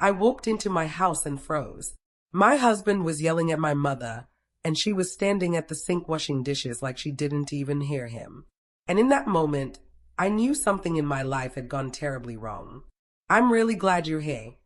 I walked into my house and froze. My husband was yelling at my mother, and she was standing at the sink washing dishes like she didn't even hear him. And in that moment, I knew something in my life had gone terribly wrong. I'm really glad you're here,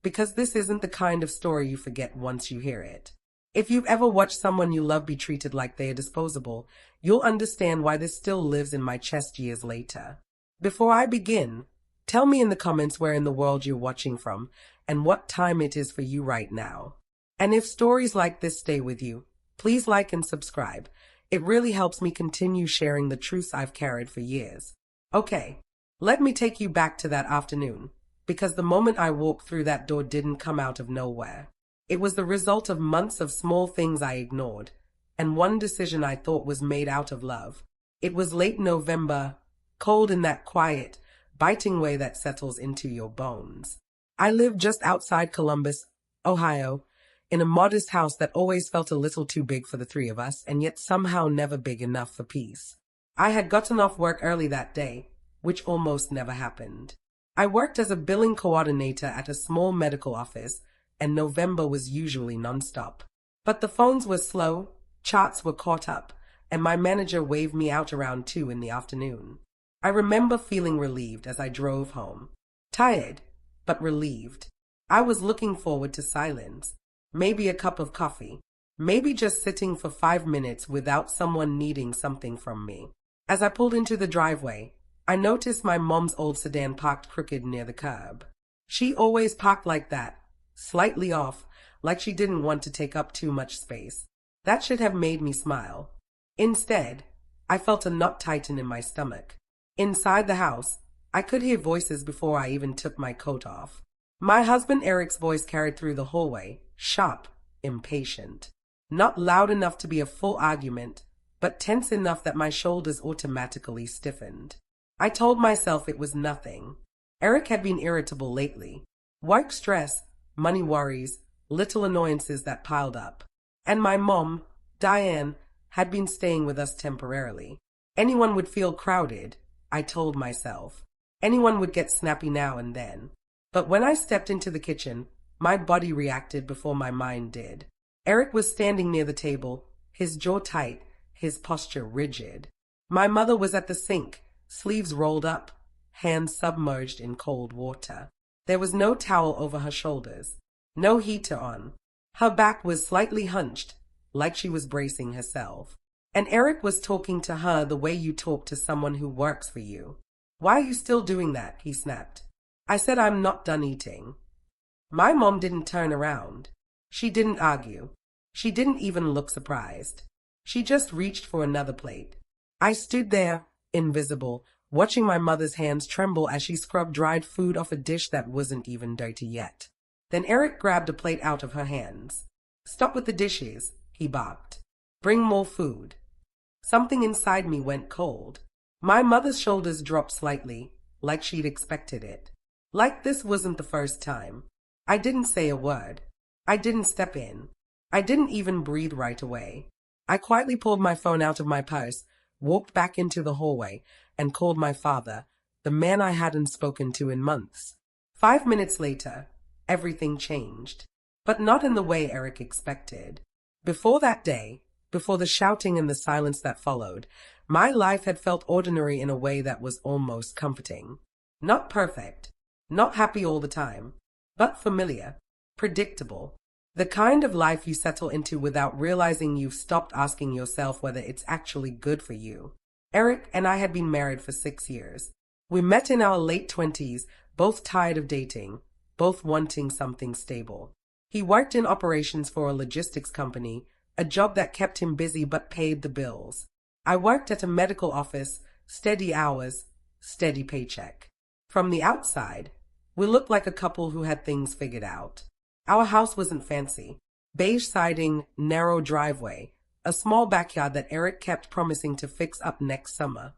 because this isn't the kind of story you forget once you hear it. If you've ever watched someone you love be treated like they are disposable, you'll understand why this still lives in my chest years later. Before I begin, tell me in the comments where in the world you're watching from and what time it is for you right now. And if stories like this stay with you, please like and subscribe. It really helps me continue sharing the truths I've carried for years. Okay, let me take you back to that afternoon, because the moment I walked through that door didn't come out of nowhere. It was the result of months of small things I ignored, and one decision I thought was made out of love. It was late November, cold in that quiet, biting way that settles into your bones. I lived just outside Columbus, Ohio, in a modest house that always felt a little too big for the three of us, and yet somehow never big enough for peace. I had gotten off work early that day, which almost never happened. I worked as a billing coordinator at a small medical office, and November was usually nonstop. But the phones were slow, charts were caught up, and my manager waved me out around 2 in the afternoon. I remember feeling relieved as I drove home. Tired, but relieved. I was looking forward to silence, maybe a cup of coffee, maybe just sitting for 5 minutes without someone needing something from me. As I pulled into the driveway, I noticed my mom's old sedan parked crooked near the curb. She always parked like that, slightly off, like she didn't want to take up too much space. That should have made me smile. Instead, I felt a knot tighten in my stomach. Inside the house, I could hear voices before I even took my coat off. My husband Eric's voice carried through the hallway, sharp, impatient. Not loud enough to be a full argument, but tense enough that my shoulders automatically stiffened. I told myself it was nothing. Eric had been irritable lately. Work stress, money worries, little annoyances that piled up. And my mom, Diane, had been staying with us temporarily. Anyone would feel crowded, I told myself. Anyone would get snappy now and then. But when I stepped into the kitchen, my body reacted before my mind did. Eric was standing near the table, his jaw tight, his posture rigid. My mother was at the sink, sleeves rolled up, hands submerged in cold water. There was no towel over her shoulders, no heater on. Her back was slightly hunched, like she was bracing herself. And Eric was talking to her the way you talk to someone who works for you. "Why are you still doing that?" he snapped. I said I'm not done eating. My mom didn't turn around. She didn't argue. She didn't even look surprised. She just reached for another plate. I stood there, invisible, watching my mother's hands tremble as she scrubbed dried food off a dish that wasn't even dirty yet. Then Eric grabbed a plate out of her hands. "Stop with the dishes," he barked. "Bring more food." Something inside me went cold. My mother's shoulders dropped slightly, like she'd expected it. Like this wasn't the first time. I didn't say a word. I didn't step in. I didn't even breathe right away. I quietly pulled my phone out of my purse, walked back into the hallway, and called my father, the man I hadn't spoken to in months. 5 minutes later, everything changed. But not in the way Eric expected. Before that day, before the shouting and the silence that followed, my life had felt ordinary in a way that was almost comforting. Not perfect, not happy all the time, but familiar, predictable. The kind of life you settle into without realizing you've stopped asking yourself whether it's actually good for you. Eric and I had been married for 6 years. We met in our late 20s, both tired of dating, both wanting something stable. He worked in operations for a logistics company, a job that kept him busy but paid the bills. I worked at a medical office, steady hours, steady paycheck. From the outside, we looked like a couple who had things figured out. Our house wasn't fancy. Beige siding, narrow driveway, a small backyard that Eric kept promising to fix up next summer.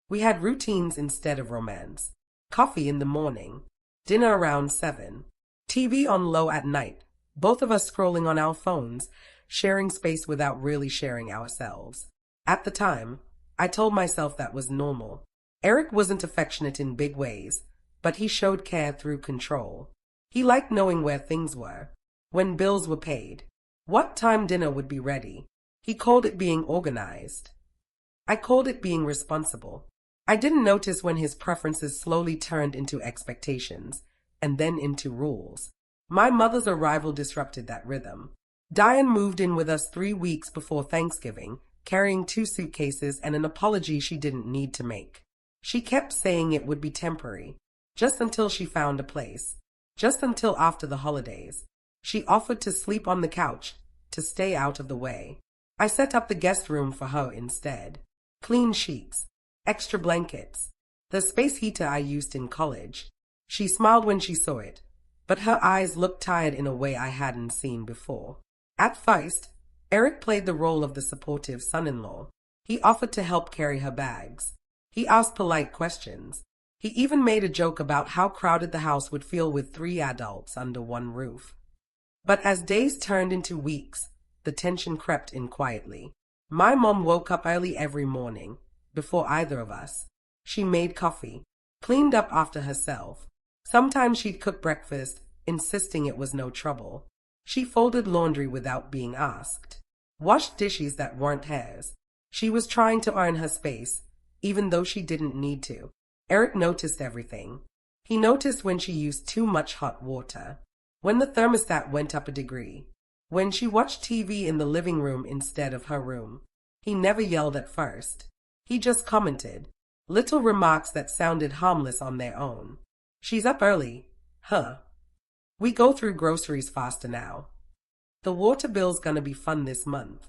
We had routines instead of romance. Coffee in the morning, dinner around 7, TV on low at night, both of us scrolling on our phones, sharing space without really sharing ourselves. At the time, I told myself that was normal. Eric wasn't affectionate in big ways, but he showed care through control. He liked knowing where things were, when bills were paid, what time dinner would be ready. He called it being organized. I called it being responsible. I didn't notice when his preferences slowly turned into expectations, and then into rules. My mother's arrival disrupted that rhythm. Diane moved in with us 3 weeks before Thanksgiving, carrying 2 suitcases and an apology she didn't need to make. She kept saying it would be temporary, just until she found a place, just until after the holidays. She offered to sleep on the couch, to stay out of the way. I set up the guest room for her instead. Clean sheets, extra blankets, the space heater I used in college. She smiled when she saw it, but her eyes looked tired in a way I hadn't seen before. At first, Eric played the role of the supportive son-in-law. He offered to help carry her bags. He asked polite questions. He even made a joke about how crowded the house would feel with 3 adults under one roof. But as days turned into weeks, the tension crept in quietly. My mom woke up early every morning, before either of us. She made coffee, cleaned up after herself. Sometimes she'd cook breakfast, insisting it was no trouble. She folded laundry without being asked, washed dishes that weren't hers. She was trying to earn her space, even though she didn't need to. Eric noticed everything. He noticed when she used too much hot water, when the thermostat went up a degree, when she watched TV in the living room instead of her room. He never yelled at first. He just commented, little remarks that sounded harmless on their own. She's up early, huh? We go through groceries faster now. The water bill's gonna be fun this month.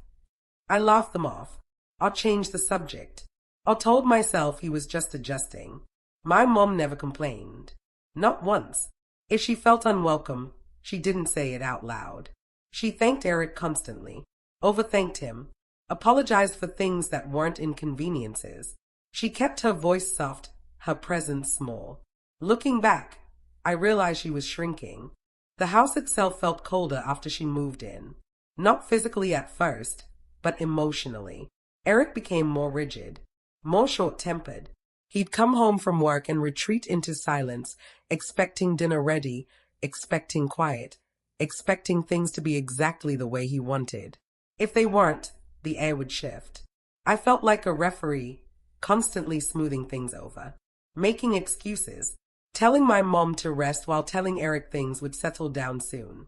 I laughed them off. I changed the subject. I told myself he was just adjusting. My mom never complained. Not once. If she felt unwelcome, she didn't say it out loud. She thanked Eric constantly, overthanked him, apologized for things that weren't inconveniences. She kept her voice soft, her presence small. Looking back, I realized she was shrinking. The house itself felt colder after she moved in. Not physically at first, but emotionally. Eric became more rigid, more short-tempered. He'd come home from work and retreat into silence, expecting dinner ready, expecting quiet, expecting things to be exactly the way he wanted. If they weren't, the air would shift. I felt like a referee, constantly smoothing things over, making excuses, telling my mom to rest while telling Eric things would settle down soon.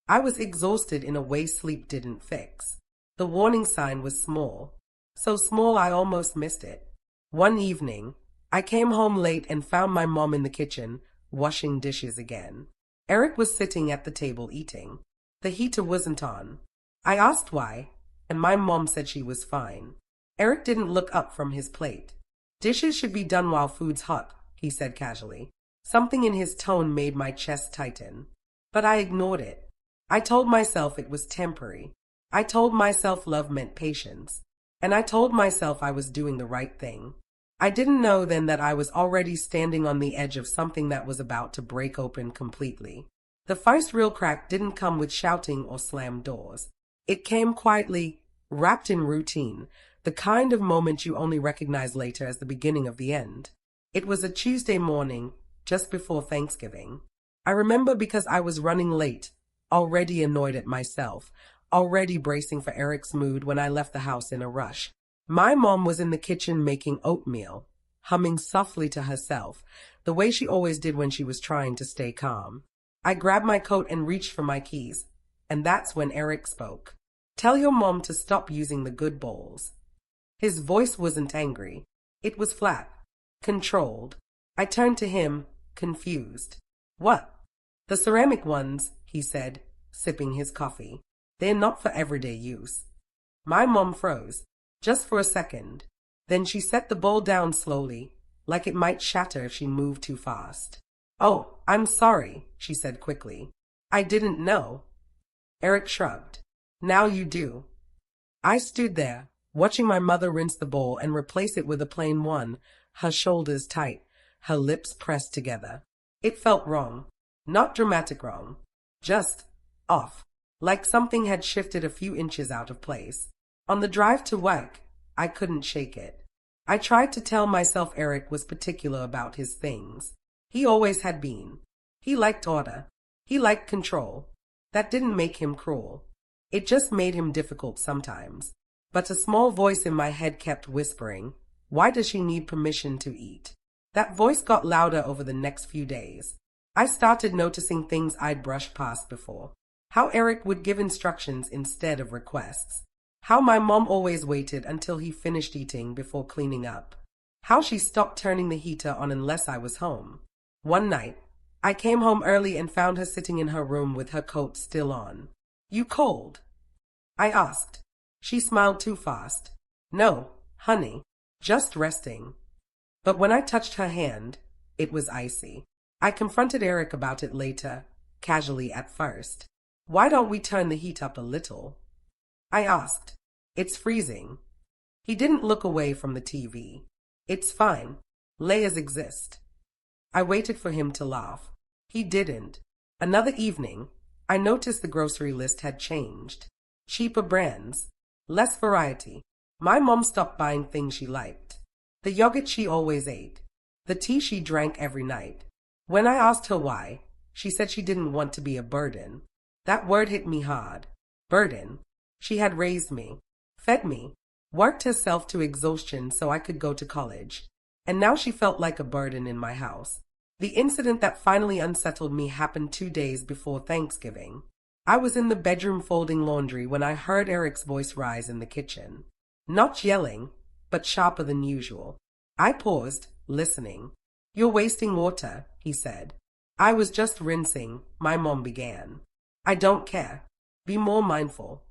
I was exhausted in a way sleep didn't fix. The warning sign was small, so small I almost missed it. One evening, I came home late and found my mom in the kitchen, washing dishes again. Eric was sitting at the table eating. The heater wasn't on. I asked why, and my mom said she was fine. Eric didn't look up from his plate. Dishes should be done while food's hot, he said casually. Something in his tone made my chest tighten. But I ignored it. I told myself it was temporary. I told myself love meant patience. And I told myself I was doing the right thing. I didn't know then that I was already standing on the edge of something that was about to break open completely. The first real crack didn't come with shouting or slammed doors. It came quietly, wrapped in routine, the kind of moment you only recognize later as the beginning of the end. It was a Tuesday morning, just before Thanksgiving. I remember because I was running late, already annoyed at myself, already bracing for Eric's mood when I left the house in a rush. My mom was in the kitchen making oatmeal, humming softly to herself, the way she always did when she was trying to stay calm. I grabbed my coat and reached for my keys, and that's when Eric spoke. Tell your mom to stop using the good bowls. His voice wasn't angry. It was flat, controlled. I turned to him, confused. What? The ceramic ones, he said, sipping his coffee. They're not for everyday use. My mom froze, just for a second. Then she set the bowl down slowly, like it might shatter if she moved too fast. Oh, I'm sorry, she said quickly. I didn't know. Eric shrugged. Now you do. I stood there, watching my mother rinse the bowl and replace it with a plain one, her shoulders tight, her lips pressed together. It felt wrong. Not dramatic wrong. Just off. Like something had shifted a few inches out of place. On the drive to work, I couldn't shake it. I tried to tell myself Eric was particular about his things. He always had been. He liked order. He liked control. That didn't make him cruel. It just made him difficult sometimes. But a small voice in my head kept whispering, "Why does she need permission to eat?" That voice got louder over the next few days. I started noticing things I'd brushed past before. How Eric would give instructions instead of requests. How my mom always waited until he finished eating before cleaning up. How she stopped turning the heater on unless I was home. One night, I came home early and found her sitting in her room with her coat still on. "You cold?" I asked. She smiled too fast. "No, honey, just resting." But when I touched her hand, it was icy. I confronted Eric about it later, casually at first. "Why don't we turn the heat up a little?" I asked. "It's freezing." He didn't look away from the TV. "It's fine. Layers exist." I waited for him to laugh. He didn't. Another evening, I noticed the grocery list had changed. Cheaper brands. Less variety. My mom stopped buying things she liked. The yogurt she always ate. The tea she drank every night. When I asked her why, she said she didn't want to be a burden. That word hit me hard. Burden. She had raised me, fed me, worked herself to exhaustion so I could go to college. And now she felt like a burden in my house. The incident that finally unsettled me happened 2 days before Thanksgiving. I was in the bedroom folding laundry when I heard Eric's voice rise in the kitchen. Not yelling, but sharper than usual. I paused, listening. "You're wasting water," he said. "I was just rinsing," my mom began. "I don't care. Be more mindful."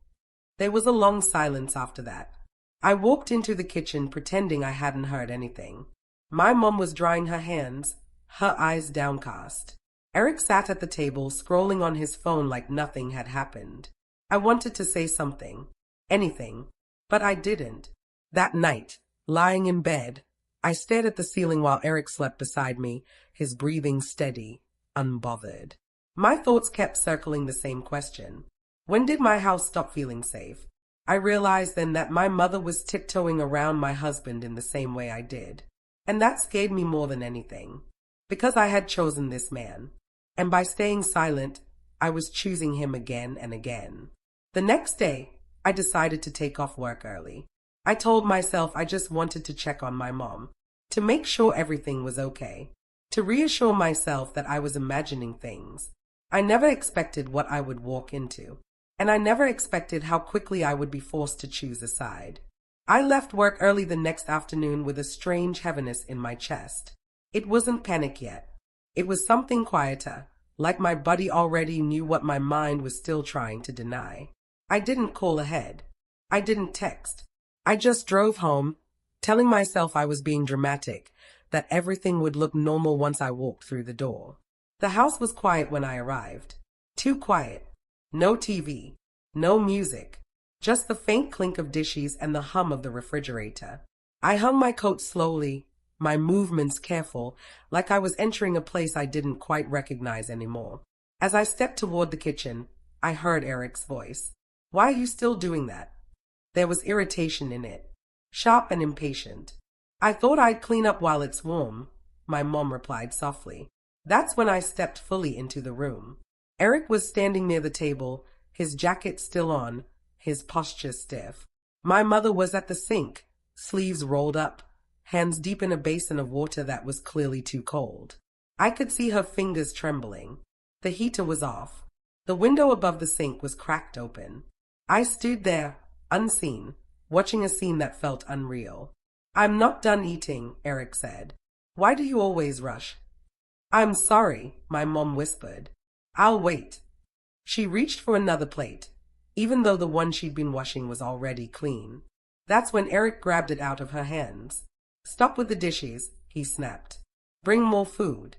There was a long silence after that. I walked into the kitchen pretending I hadn't heard anything. My mom was drying her hands, her eyes downcast. Eric sat at the table, scrolling on his phone like nothing had happened. I wanted to say something, anything, but I didn't. That night, lying in bed, I stared at the ceiling while Eric slept beside me, his breathing steady, unbothered. My thoughts kept circling the same question. When did my house stop feeling safe? I realized then that my mother was tiptoeing around my husband in the same way I did. And that scared me more than anything. Because I had chosen this man. And by staying silent, I was choosing him again and again. The next day, I decided to take off work early. I told myself I just wanted to check on my mom, to make sure everything was okay, to reassure myself that I was imagining things. I never expected what I would walk into, and I never expected how quickly I would be forced to choose a side. I left work early the next afternoon with a strange heaviness in my chest. It wasn't panic yet. It was something quieter, like my body already knew what my mind was still trying to deny. I didn't call ahead. I didn't text. I just drove home, telling myself I was being dramatic, that everything would look normal once I walked through the door. The house was quiet when I arrived. Too quiet. No TV. No music. Just the faint clink of dishes and the hum of the refrigerator. I hung my coat slowly, my movements careful, like I was entering a place I didn't quite recognize anymore. As I stepped toward the kitchen, I heard Eric's voice. "Why are you still doing that?" There was irritation in it, sharp and impatient. "I thought I'd clean up while it's warm," my mom replied softly. That's when I stepped fully into the room. Eric was standing near the table, his jacket still on, his posture stiff. My mother was at the sink, sleeves rolled up, hands deep in a basin of water that was clearly too cold. I could see her fingers trembling. The heater was off. The window above the sink was cracked open. I stood there, unseen, watching a scene that felt unreal. "I'm not done eating," Eric said. "Why do you always rush?" "I'm sorry," my mom whispered. "I'll wait." She reached for another plate, even though the one she'd been washing was already clean. That's when Eric grabbed it out of her hands. "Stop with the dishes," he snapped. "Bring more food."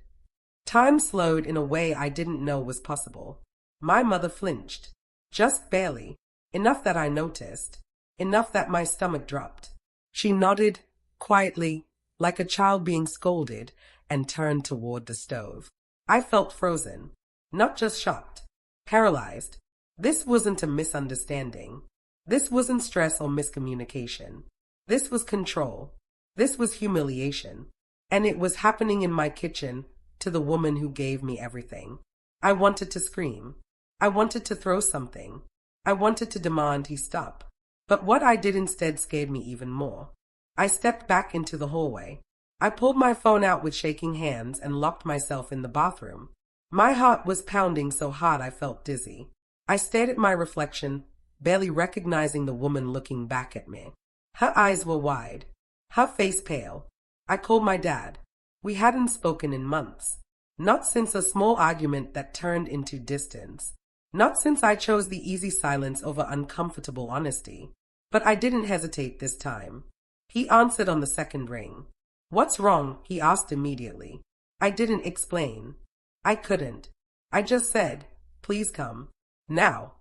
Time slowed in a way I didn't know was possible. My mother flinched. Just barely. Enough that I noticed. Enough that my stomach dropped. She nodded, quietly, like a child being scolded, and turned toward the stove. I felt frozen. Not just shocked. Paralyzed. This wasn't a misunderstanding. This wasn't stress or miscommunication. This was control. This was humiliation. And it was happening in my kitchen, to the woman who gave me everything. I wanted to scream. I wanted to throw something. I wanted to demand he stop. But what I did instead scared me even more. I stepped back into the hallway. I pulled my phone out with shaking hands and locked myself in the bathroom. My heart was pounding so hard I felt dizzy. I stared at my reflection, barely recognizing the woman looking back at me. Her eyes were wide, her face pale. I called my dad. We hadn't spoken in months. Not since a small argument that turned into distance. Not since I chose the easy silence over uncomfortable honesty. But I didn't hesitate this time. He answered on the second ring. "What's wrong?" he asked immediately. I didn't explain. I couldn't. I just said, "Please come. Now."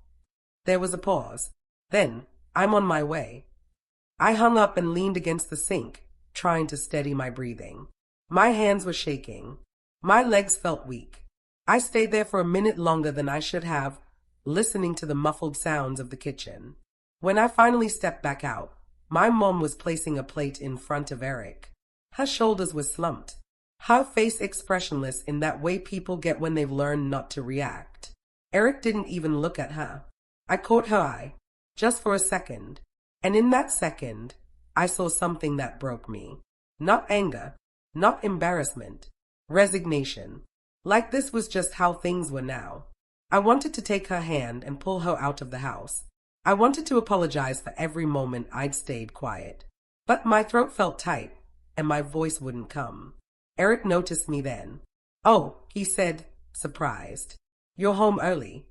There was a pause. Then, "I'm on my way." I hung up and leaned against the sink, trying to steady my breathing. My hands were shaking. My legs felt weak. I stayed there for a minute longer than I should have, listening to the muffled sounds of the kitchen. When I finally stepped back out, my mom was placing a plate in front of Eric. Her shoulders were slumped, her face expressionless in that way people get when they've learned not to react. Eric didn't even look at her. I caught her eye, just for a second, and in that second, I saw something that broke me. Not anger, not embarrassment, resignation. Like this was just how things were now. I wanted to take her hand and pull her out of the house. I wanted to apologize for every moment I'd stayed quiet. But my throat felt tight, and my voice wouldn't come. Eric noticed me then. "Oh," he said, surprised. "You're home early."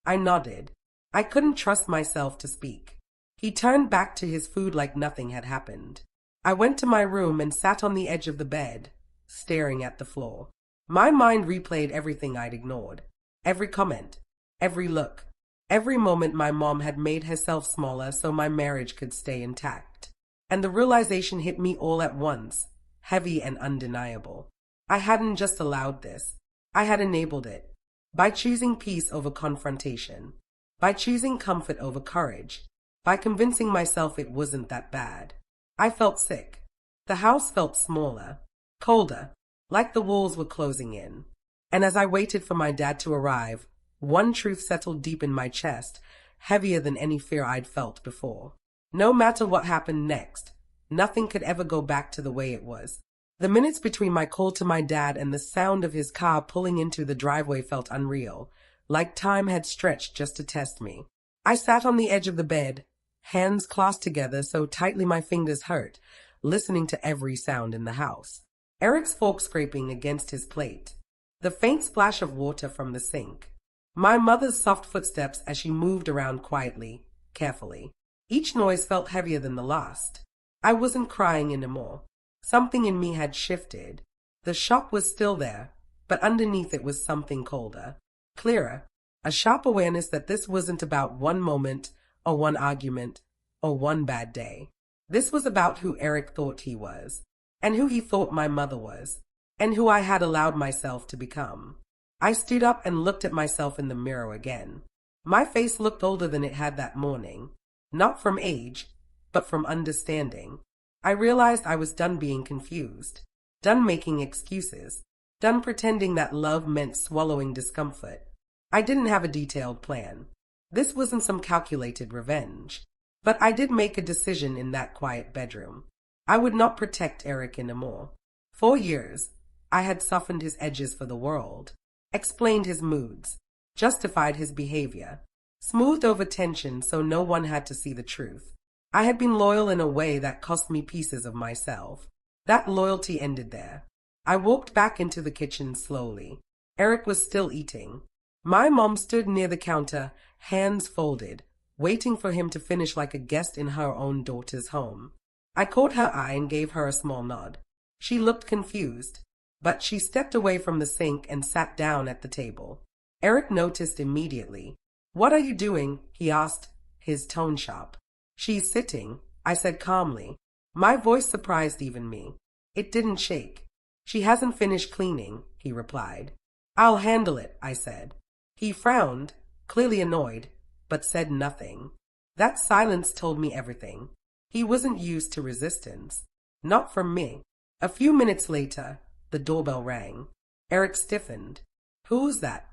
I nodded. I couldn't trust myself to speak. He turned back to his food like nothing had happened. I went to my room and sat on the edge of the bed, staring at the floor. My mind replayed everything I'd ignored. Every comment, every look, every moment my mom had made herself smaller so my marriage could stay intact. And the realization hit me all at once, heavy and undeniable. I hadn't just allowed this. I had enabled it. By choosing peace over confrontation. By choosing comfort over courage. By convincing myself it wasn't that bad. I felt sick. The house felt smaller, colder, like the walls were closing in. And as I waited for my dad to arrive, one truth settled deep in my chest, heavier than any fear I'd felt before. No matter what happened next, nothing could ever go back to the way it was. The minutes between my call to my dad and the sound of his car pulling into the driveway felt unreal, like time had stretched just to test me. I sat on the edge of the bed, hands clasped together so tightly my fingers hurt, listening to every sound in the house. Eric's fork scraping against his plate. The faint splash of water from the sink. My mother's soft footsteps as she moved around quietly, carefully. Each noise felt heavier than the last. I wasn't crying anymore. Something in me had shifted. The shock was still there, but underneath it was something colder, clearer, a sharp awareness that this wasn't about one moment, or one argument, or one bad day. This was about who Eric thought he was, and who he thought my mother was, and who I had allowed myself to become. I stood up and looked at myself in the mirror again. My face looked older than it had that morning, not from age, but from understanding. I realized I was done being confused, done making excuses, done pretending that love meant swallowing discomfort. I didn't have a detailed plan. This wasn't some calculated revenge. But I did make a decision in that quiet bedroom. I would not protect Eric anymore. For years, I had softened his edges for the world, explained his moods, justified his behavior, smoothed over tension so no one had to see the truth. I had been loyal in a way that cost me pieces of myself. That loyalty ended there. I walked back into the kitchen slowly. Eric was still eating. My mom stood near the counter, hands folded, waiting for him to finish like a guest in her own daughter's home. I caught her eye and gave her a small nod. She looked confused, but she stepped away from the sink and sat down at the table. Eric noticed immediately. "What are you doing?" he asked, his tone sharp. "She's sitting," I said calmly. My voice surprised even me. It didn't shake. "She hasn't finished cleaning," he replied. "I'll handle it," I said. He frowned, clearly annoyed, but said nothing. That silence told me everything. He wasn't used to resistance. Not from me. A few minutes later, the doorbell rang. Eric stiffened. "Who was that?"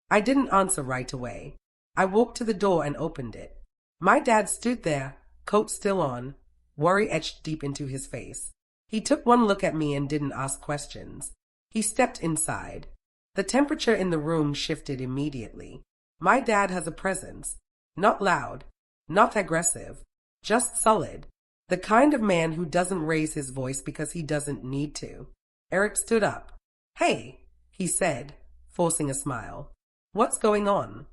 I didn't answer right away. I walked to the door and opened it. My dad stood there, coat still on, worry etched deep into his face. He took one look at me and didn't ask questions. He stepped inside. The temperature in the room shifted immediately. My dad has a presence. Not loud, not aggressive, just solid. The kind of man who doesn't raise his voice because he doesn't need to. Eric stood up. "Hey," he said, forcing a smile. "What's going on?"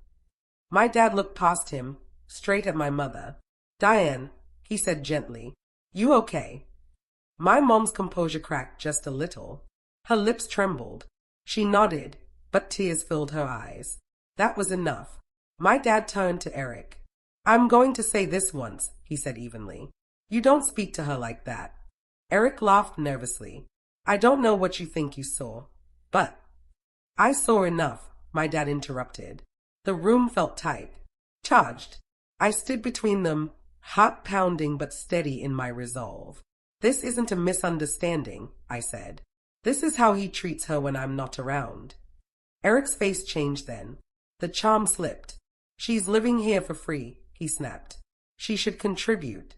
My dad looked past him, straight at my mother. "Diane," he said gently, "you okay?" My mom's composure cracked just a little. Her lips trembled. She nodded, but tears filled her eyes. That was enough. My dad turned to Eric. "I'm going to say this once," he said evenly. "You don't speak to her like that." Eric laughed nervously. "I don't know what you think you saw, but—" "I saw enough," my dad interrupted. The room felt tight, charged. I stood between them, heart pounding but steady in my resolve. "This isn't a misunderstanding," I said. "This is how he treats her when I'm not around." Eric's face changed then. The charm slipped. "She's living here for free," he snapped. "She should contribute."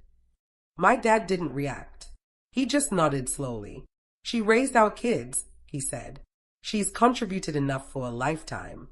My dad didn't react. He just nodded slowly. "She raised our kids," he said. "She's contributed enough for a lifetime."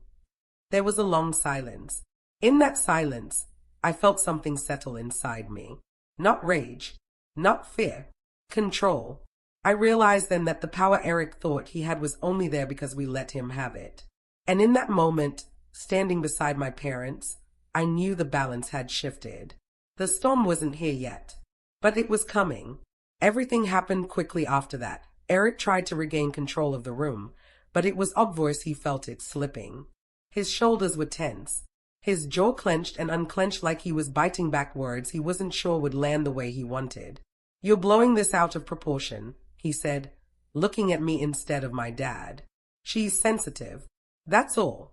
There was a long silence. In that silence, I felt something settle inside me. Not rage, not fear, control. I realized then that the power Eric thought he had was only there because we let him have it. And in that moment, standing beside my parents, I knew the balance had shifted. The storm wasn't here yet, but it was coming. Everything happened quickly after that. Eric tried to regain control of the room, but it was obvious he felt it slipping. His shoulders were tense, his jaw clenched and unclenched like he was biting back words he wasn't sure would land the way he wanted. "You're blowing this out of proportion," he said, looking at me instead of my dad. "She's sensitive. That's all."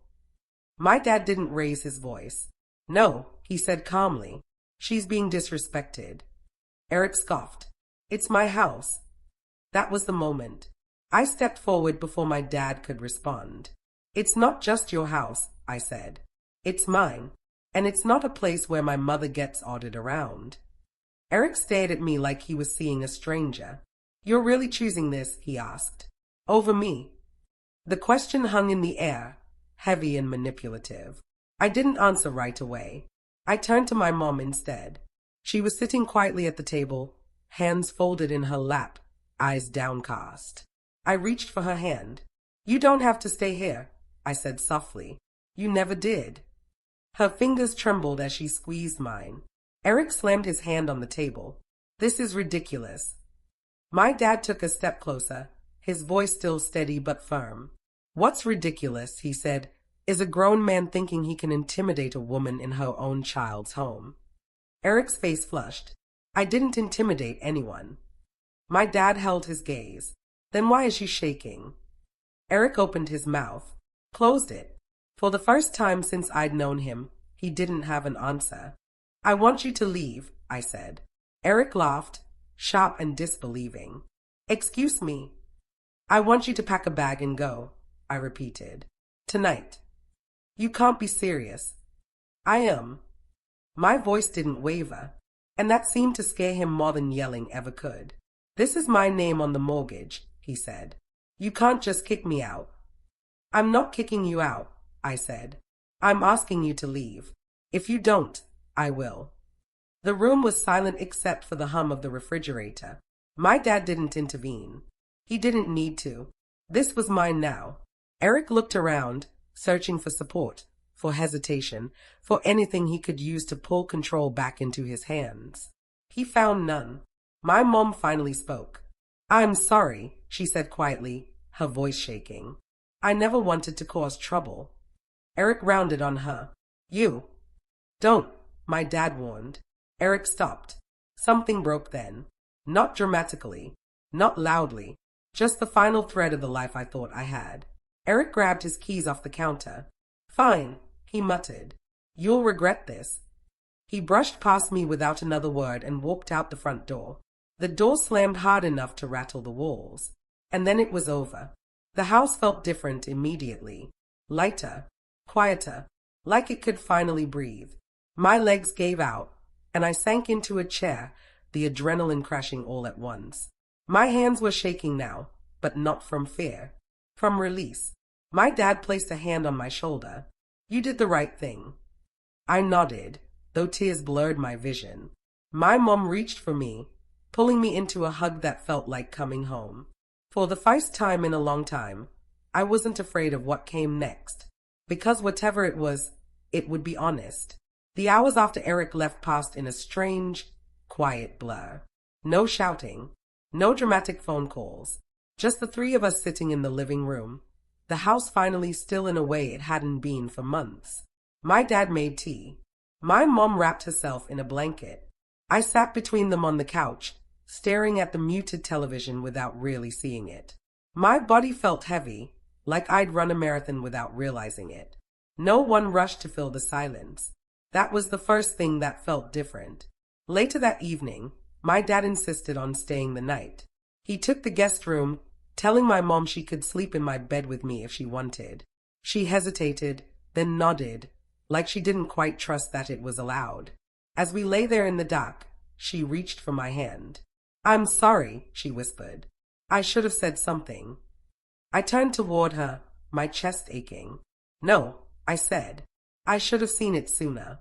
My dad didn't raise his voice. "No," he said calmly. "She's being disrespected." Eric scoffed. "It's my house." That was the moment. I stepped forward before my dad could respond. "It's not just your house," I said. "It's mine. And it's not a place where my mother gets ordered around." Eric stared at me like he was seeing a stranger. "You're really choosing this?" he asked. "Over me?" The question hung in the air, heavy and manipulative. I didn't answer right away. I turned to my mom instead. She was sitting quietly at the table, hands folded in her lap, eyes downcast. I reached for her hand. "You don't have to stay here," I said softly. "You never did." Her fingers trembled as she squeezed mine. Eric slammed his hand on the table. "This is ridiculous." My dad took a step closer, his voice still steady but firm. "What's ridiculous," he said, "is a grown man thinking he can intimidate a woman in her own child's home." Eric's face flushed. "I didn't intimidate anyone." My dad held his gaze. "Then why is she shaking?" Eric opened his mouth, closed it. For the first time since I'd known him, he didn't have an answer. "I want you to leave," I said. Eric laughed, sharp and disbelieving. "Excuse me." "I want you to pack a bag and go," I repeated. "Tonight." "You can't be serious." "I am." My voice didn't waver, and that seemed to scare him more than yelling ever could. "This is my name on the mortgage," he said. "You can't just kick me out." "I'm not kicking you out," I said. "I'm asking you to leave. If you don't, I will." The room was silent except for the hum of the refrigerator. My dad didn't intervene. He didn't need to. This was mine now. Eric looked around, searching for support, for hesitation, for anything he could use to pull control back into his hands. He found none. My mom finally spoke. "I'm sorry," she said quietly, her voice shaking. "I never wanted to cause trouble." Eric rounded on her. "You." "Don't," my dad warned. Eric stopped. Something broke then. Not dramatically, not loudly, just the final thread of the life I thought I had. Eric grabbed his keys off the counter. "Fine," he muttered. "You'll regret this." He brushed past me without another word and walked out the front door. The door slammed hard enough to rattle the walls. And then it was over. The house felt different immediately. Lighter, quieter, like it could finally breathe. My legs gave out, and I sank into a chair, the adrenaline crashing all at once. My hands were shaking now, but not from fear, from release. My dad placed a hand on my shoulder. "You did the right thing." I nodded, though tears blurred my vision. My mom reached for me, pulling me into a hug that felt like coming home. For the first time in a long time, I wasn't afraid of what came next, because whatever it would be honest. The hours after Eric left passed in a strange, quiet blur. No shouting, no dramatic phone calls, just the three of us sitting in the living room. The house finally still in a way it hadn't been for months. My dad made tea. My mom wrapped herself in a blanket. I sat between them on the couch, staring at the muted television without really seeing it. My body felt heavy, like I'd run a marathon without realizing it. No one rushed to fill the silence. That was the first thing that felt different. Later that evening, my dad insisted on staying the night. He took the guest room, telling my mom she could sleep in my bed with me if she wanted. She hesitated, then nodded, like she didn't quite trust that it was allowed. As we lay there in the dark, she reached for my hand. "I'm sorry," she whispered. "I should have said something." I turned toward her, my chest aching. "No," I said. "I should have seen it sooner."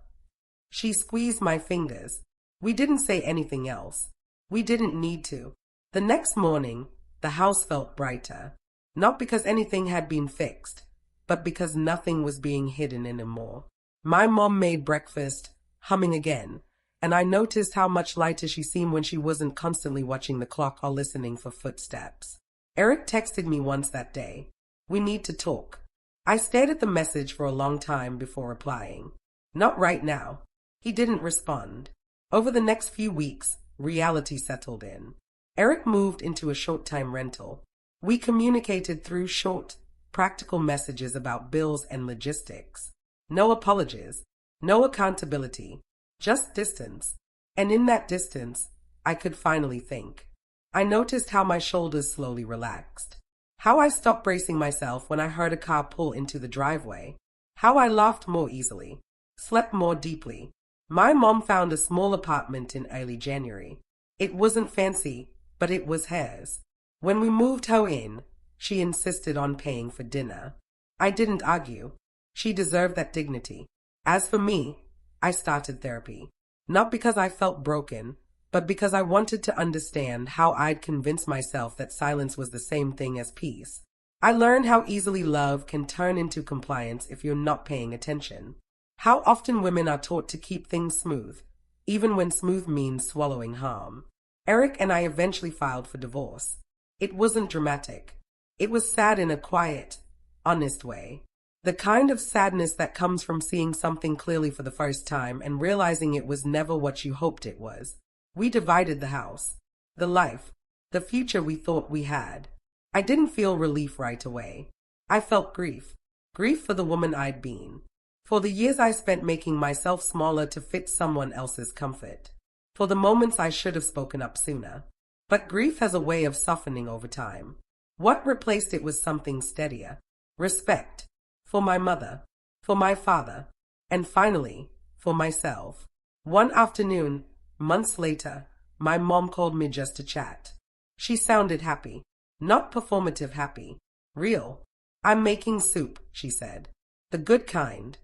She squeezed my fingers. We didn't say anything else. We didn't need to. The next morning, the house felt brighter. Not because anything had been fixed, but because nothing was being hidden anymore. My mom made breakfast, humming again, and I noticed how much lighter she seemed when she wasn't constantly watching the clock or listening for footsteps. Eric texted me once that day. "We need to talk." I stared at the message for a long time before replying. "Not right now." He didn't respond. Over the next few weeks, reality settled in. Eric moved into a short-time rental. We communicated through short, practical messages about bills and logistics. No apologies, no accountability, just distance. And in that distance, I could finally think. I noticed how my shoulders slowly relaxed. How I stopped bracing myself when I heard a car pull into the driveway. How I laughed more easily, slept more deeply. My mom found a small apartment in early January. It wasn't fancy, but it was hers. When we moved her in, she insisted on paying for dinner. I didn't argue. She deserved that dignity. As for me, I started therapy. Not because I felt broken, but because I wanted to understand how I'd convinced myself that silence was the same thing as peace. I learned how easily love can turn into compliance if you're not paying attention. How often women are taught to keep things smooth, even when smooth means swallowing harm. Eric and I eventually filed for divorce. It wasn't dramatic. It was sad in a quiet, honest way. The kind of sadness that comes from seeing something clearly for the first time and realizing it was never what you hoped it was. We divided the house, the life, the future we thought we had. I didn't feel relief right away. I felt grief. Grief for the woman I'd been. For the years I spent making myself smaller to fit someone else's comfort. For the moments I should have spoken up sooner. But grief has a way of softening over time. What replaced it was something steadier. Respect. For my mother. For my father. And finally, for myself. One afternoon, months later, my mom called me just to chat. She sounded happy. Not performative happy. Real. "I'm making soup," she said. "The good kind."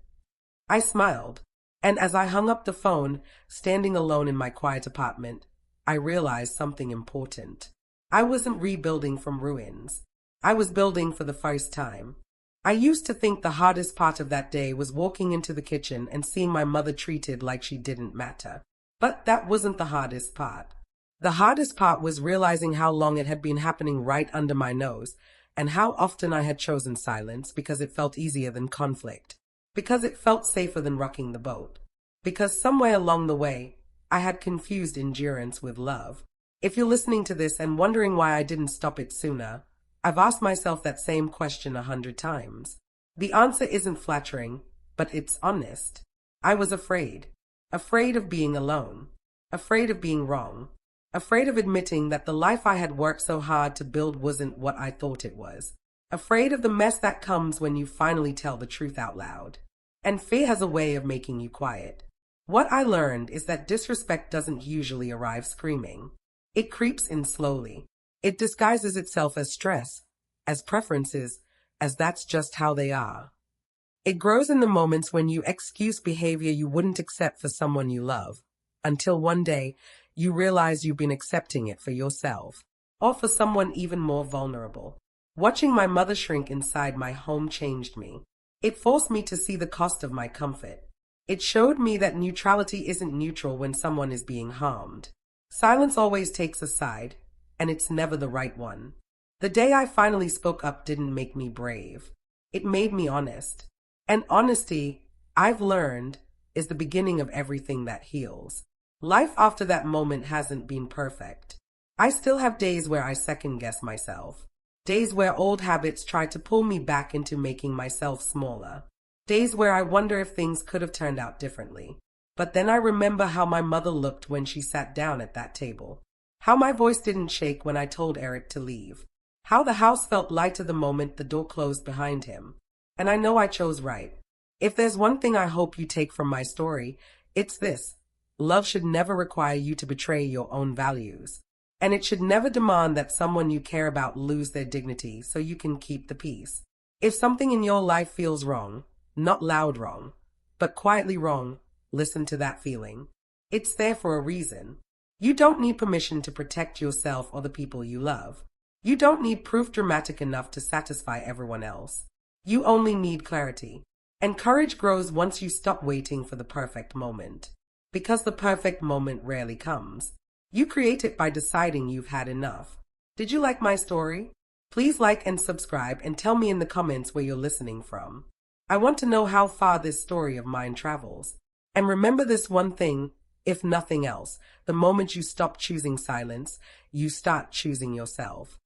I smiled. And as I hung up the phone, standing alone in my quiet apartment, I realized something important. I wasn't rebuilding from ruins. I was building for the first time. I used to think the hardest part of that day was walking into the kitchen and seeing my mother treated like she didn't matter. But that wasn't the hardest part. The hardest part was realizing how long it had been happening right under my nose, and how often I had chosen silence because it felt easier than conflict, because it felt safer than rocking the boat, because somewhere along the way, I had confused endurance with love. If you're listening to this and wondering why I didn't stop it sooner, I've asked myself that same question 100 times. The answer isn't flattering, but it's honest. I was afraid. Afraid of being alone. Afraid of being wrong. Afraid of admitting that the life I had worked so hard to build wasn't what I thought it was. afraid of the mess that comes when you finally tell the truth out loud. And fear has a way of making you quiet. What I learned is that disrespect doesn't usually arrive screaming. It creeps in slowly. It disguises itself as stress, as preferences, as that's just how they are. It grows in the moments when you excuse behavior you wouldn't accept for someone you love, until one day you realize you've been accepting it for yourself, or for someone even more vulnerable. Watching my mother shrink inside my home changed me. It forced me to see the cost of my comfort. It showed me that neutrality isn't neutral when someone is being harmed. Silence always takes a side, and it's never the right one. The day I finally spoke up didn't make me brave. It made me honest. And honesty, I've learned, is the beginning of everything that heals. Life after that moment hasn't been perfect. I still have days where I second-guess myself. Days where old habits try to pull me back into making myself smaller. Days where I wonder if things could have turned out differently. But then I remember how my mother looked when she sat down at that table. How my voice didn't shake when I told Eric to leave. How the house felt lighter the moment the door closed behind him. And I know I chose right. If there's one thing I hope you take from my story, it's this. Love should never require you to betray your own values. And it should never demand that someone you care about lose their dignity so you can keep the peace. If something in your life feels wrong, not loud wrong, but quietly wrong, listen to that feeling. It's there for a reason. You don't need permission to protect yourself or the people you love. You don't need proof dramatic enough to satisfy everyone else. You only need clarity. And courage grows once you stop waiting for the perfect moment. Because the perfect moment rarely comes. You create it by deciding you've had enough. Did you like my story? Please like and subscribe and tell me in the comments where you're listening from. I want to know how far this story of mine travels. And remember this one thing, if nothing else, the moment you stop choosing silence, you start choosing yourself.